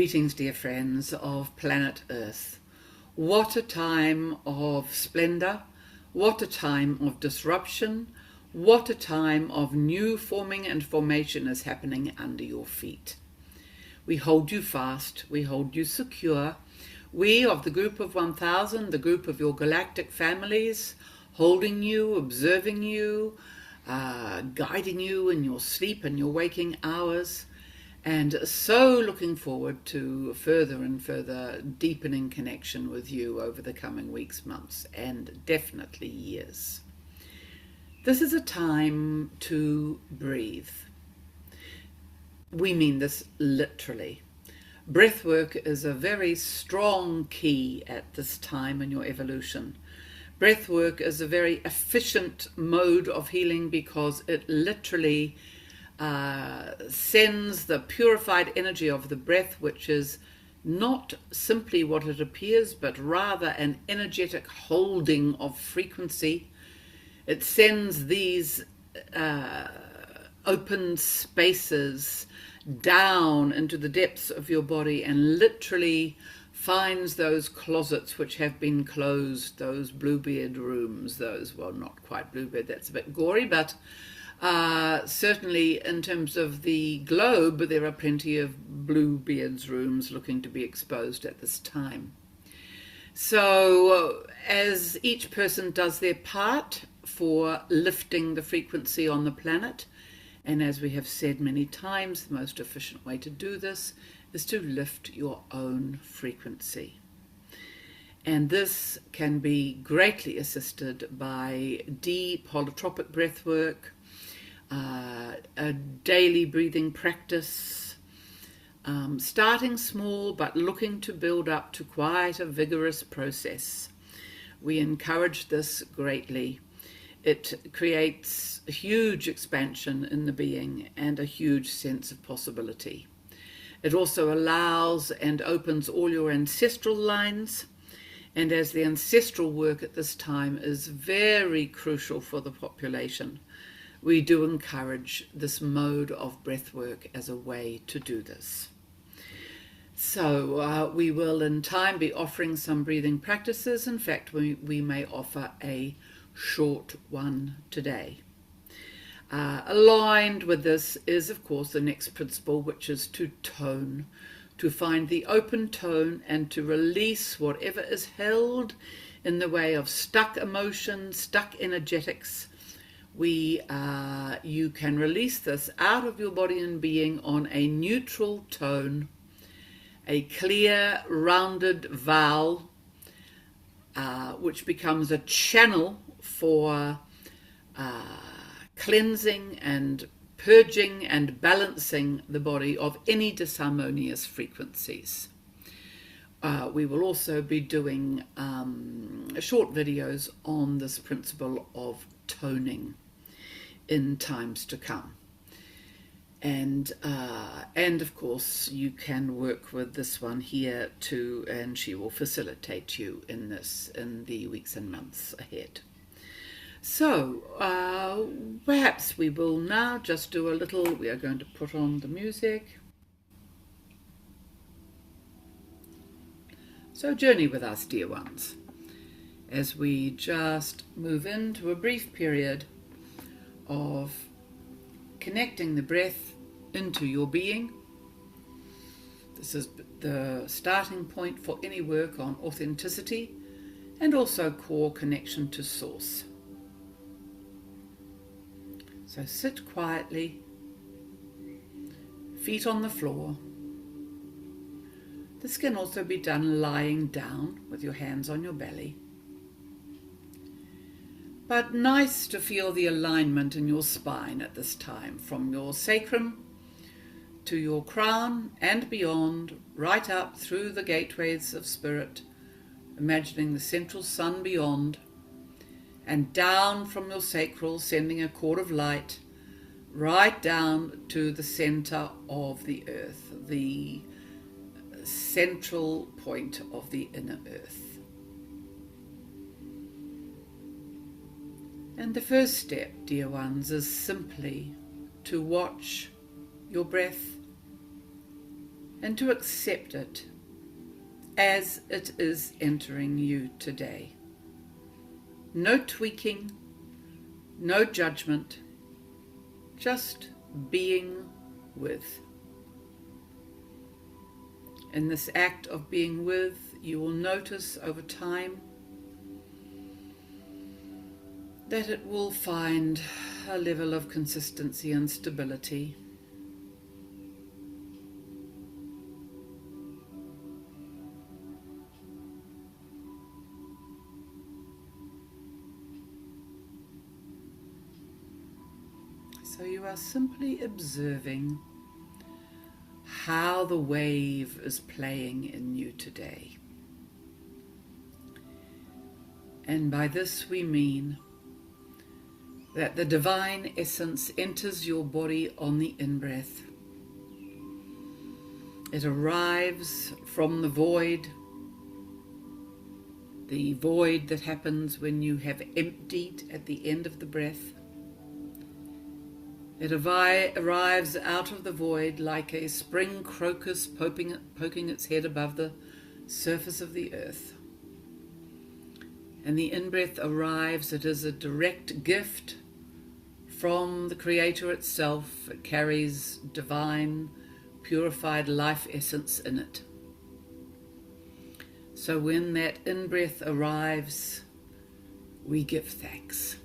Greetings, dear friends of planet Earth. What a time of splendor, what a time of disruption, what a time of new forming and formation is happening under your feet. We hold you fast, we hold you secure. We of the group of 1000, the group of your galactic families, holding you, observing you, guiding you in your sleep and your waking hours, and so looking forward to further and further deepening connection with you over the coming weeks, months, and definitely years. This is a time to breathe. We mean this literally. Breath work is a very strong key at this time in your evolution. Breath work is a very efficient mode of healing because it literally sends the purified energy of the breath, which is not simply what it appears, but rather an energetic holding of frequency. It sends these open spaces down into the depths of your body and literally finds those closets which have been closed, those bluebeard rooms, those, well, not quite bluebeard, that's a bit gory, but certainly in terms of the globe, there are plenty of bluebeards rooms looking to be exposed at this time. So as each person does their part for lifting the frequency on the planet, and as we have said many times, the most efficient way to do this is to lift your own frequency. And this can be greatly assisted by deep holotropic breath work, a daily breathing practice, starting small but looking to build up to quite a vigorous process. We encourage this greatly. It creates a huge expansion in the being and a huge sense of possibility. It also allows and opens all your ancestral lines, and as the ancestral work at this time is very crucial for the population, we do encourage this mode of breath work as a way to do this. So we will in time be offering some breathing practices. In fact, we may offer a short one today. Aligned with this is, of course, the next principle, which is to tone, to find the open tone and to release whatever is held in the way of stuck emotions, stuck energetics. You can release this out of your body and being on a neutral tone, a clear, rounded vowel, which becomes a channel for cleansing and purging and balancing the body of any disharmonious frequencies. We will also be doing short videos on this principle of toning in times to come. And of course you can work with this one here too, and she will facilitate you in this in the weeks and months ahead. So perhaps we will now just do a little, we are going to put on the music. So journey with us, dear ones, as we just move into a brief period of connecting the breath into your being. This is the starting point for any work on authenticity and also core connection to source. So sit quietly, feet on the floor. This can also be done lying down with your hands on your belly. But nice to feel the alignment in your spine at this time, from your sacrum to your crown and beyond, right up through the gateways of spirit, imagining the central sun beyond, and down from your sacral, sending a cord of light right down to the center of the earth, the central point of the inner earth. And the first step, dear ones, is simply to watch your breath, and to accept it as it is entering you today. No tweaking, no judgment, just being with. In this act of being with, you will notice over time that it will find a level of consistency and stability. So you are simply observing how the wave is playing in you today. And by this we mean that the divine essence enters your body on the in-breath. It arrives from the void that happens when you have emptied at the end of the breath. It arrives out of the void like a spring crocus poking its head above the surface of the earth. And the in-breath arrives, it is a direct gift from the Creator itself. It carries divine, purified life essence in it. So when that in-breath arrives, we give thanks.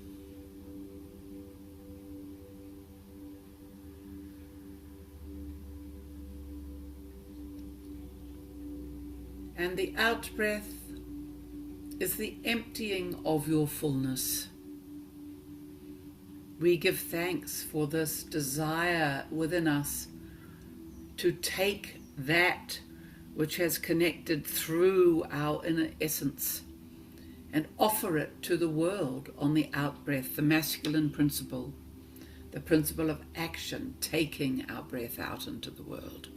And the out-breath is the emptying of your fullness. We give thanks for this desire within us to take that which has connected through our inner essence and offer it to the world on the out-breath, the masculine principle, the principle of action, taking our breath out into the world.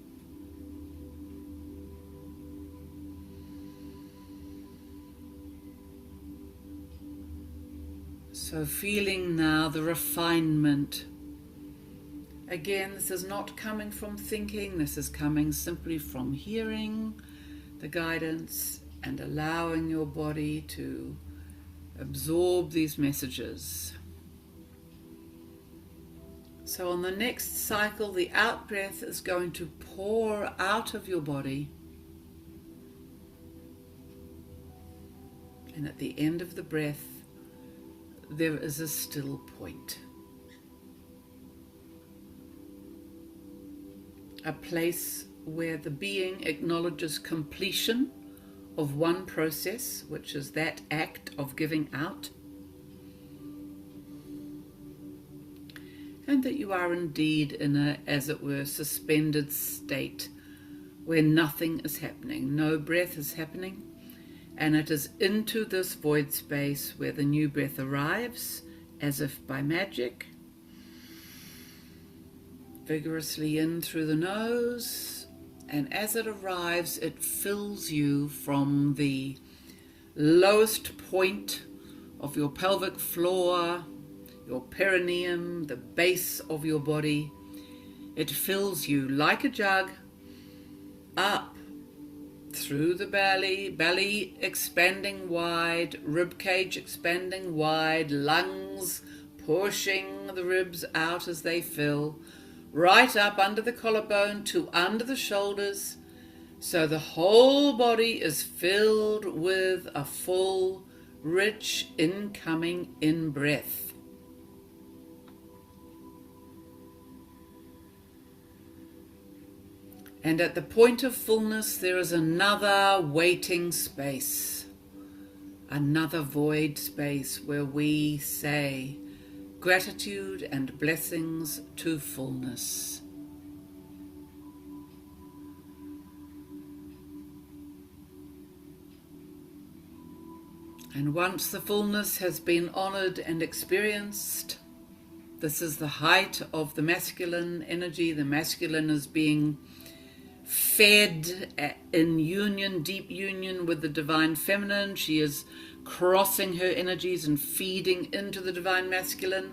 So feeling now the refinement. Again, this is not coming from thinking, this is coming simply from hearing the guidance and allowing your body to absorb these messages. So on the next cycle, the out-breath is going to pour out of your body. And at the end of the breath, there is a still point. A place where the being acknowledges completion of one process, which is that act of giving out, and that you are indeed in a, as it were, suspended state where nothing is happening, no breath is happening. And it is into this void space where the new breath arrives, as if by magic. Vigorously in through the nose, and as it arrives, it fills you from the lowest point of your pelvic floor, your perineum, the base of your body. It fills you like a jug up through the belly expanding wide, rib cage expanding wide, lungs pushing the ribs out as they fill, right up under the collarbone to under the shoulders, so the whole body is filled with a full, rich, incoming in-breath. And at the point of fullness, there is another waiting space, another void space where we say gratitude and blessings to fullness. And once the fullness has been honored and experienced, this is the height of the masculine energy. The masculine is being fed in union, deep union with the divine feminine. She is crossing her energies and feeding into the divine masculine.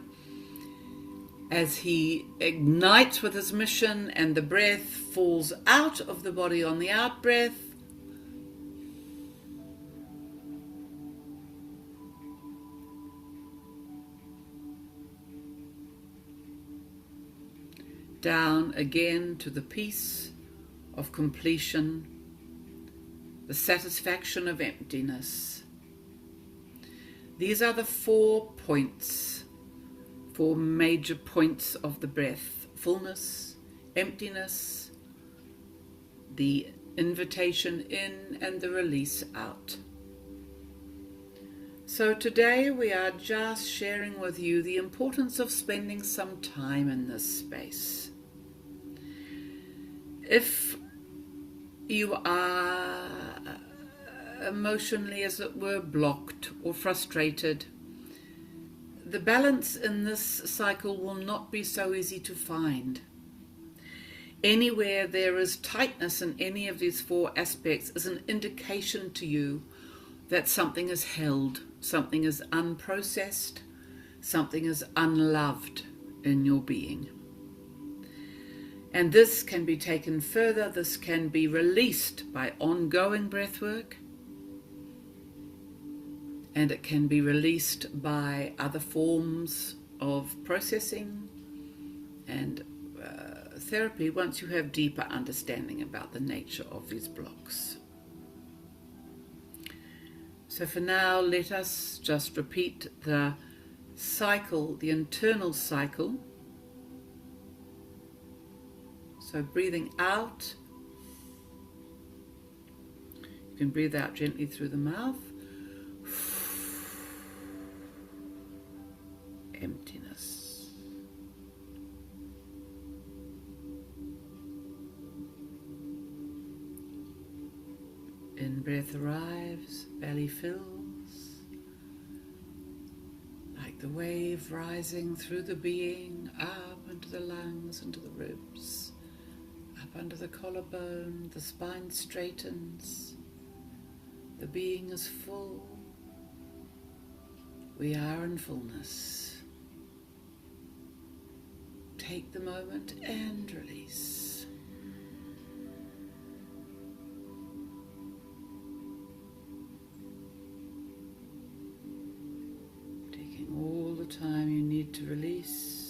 as he ignites with his mission and the breath falls out of the body on the out breath. Down again to the peace of completion, the satisfaction of emptiness. These are the 4 points, 4 major points of the breath: fullness, emptiness, the invitation in, and the release out. So today we are just sharing with you the importance of spending some time in this space. If you are emotionally, as it were, blocked or frustrated, the balance in this cycle will not be so easy to find. Anywhere there is tightness in any of these 4 aspects is an indication to you that something is held, something is unprocessed, something is unloved in your being. And this can be taken further, this can be released by ongoing breath work, and it can be released by other forms of processing and therapy once you have deeper understanding about the nature of these blocks. So for now, let us just repeat the cycle, the internal cycle. So breathing out, you can breathe out gently through the mouth. Emptiness. In breath arrives, belly fills, like the wave rising through the being, up into the lungs, into the ribs. Up under the collarbone, the spine straightens, the being is full, we are in fullness. Take the moment and release. Taking all the time you need to release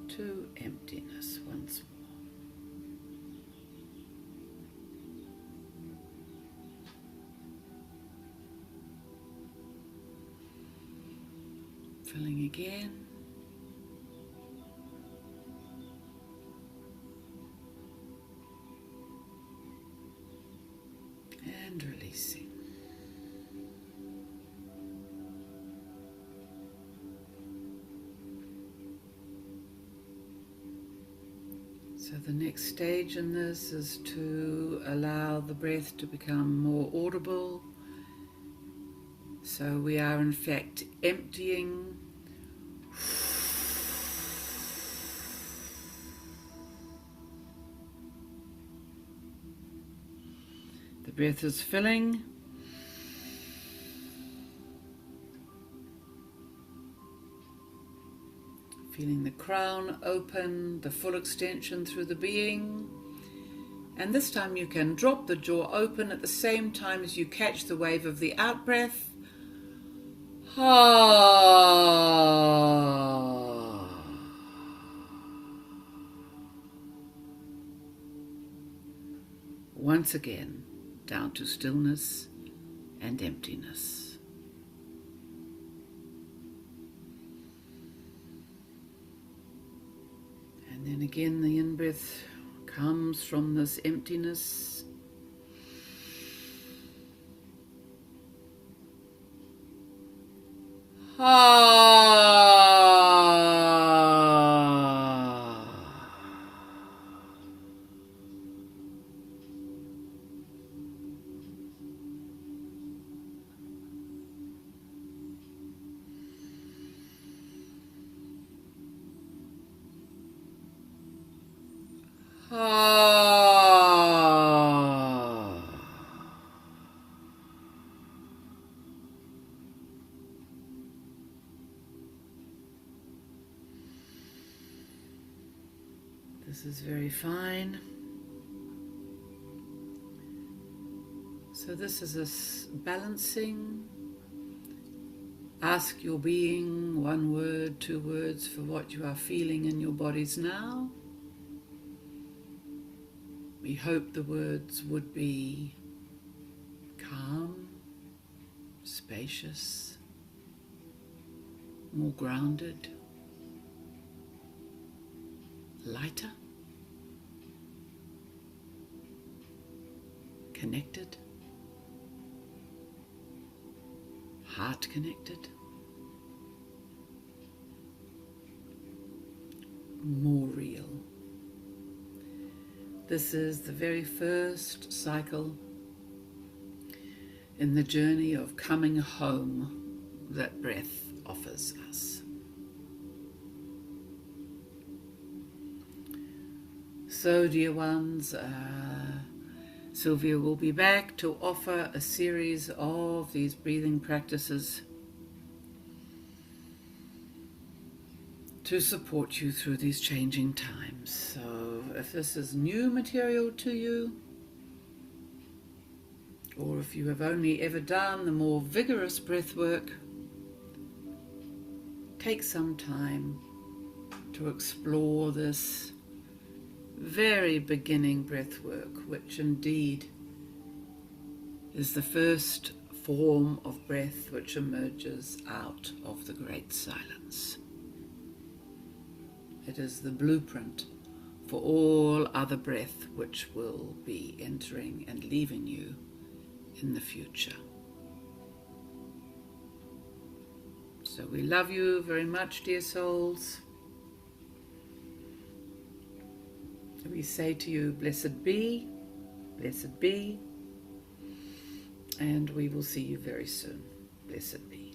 to emptiness once more. Filling again. And releasing. So the next stage in this is to allow the breath to become more audible. So we are in fact emptying. The breath is filling. Feeling the crown open, the full extension through the being. And this time you can drop the jaw open at the same time as you catch the wave of the out-breath. Once again, down to stillness and emptiness. And then again the in-breath comes from this emptiness. This is very fine. So this is a balancing. Ask your being 1 word, 2 words for what you are feeling in your bodies now. We hope the words would be calm, spacious, more grounded, lighter, connected, heart connected, more real. This is the very first cycle in the journey of coming home that breath offers us. So, dear ones, Sylvia will be back to offer a series of these breathing practices to support you through these changing times. So if this is new material to you, or if you have only ever done the more vigorous breath work, take some time to explore this very beginning breath work, which indeed is the first form of breath which emerges out of the great silence. It is the blueprint for all other breath which will be entering and leaving you in the future. So we love you very much, dear souls. We say to you, blessed be, and we will see you very soon. Blessed be.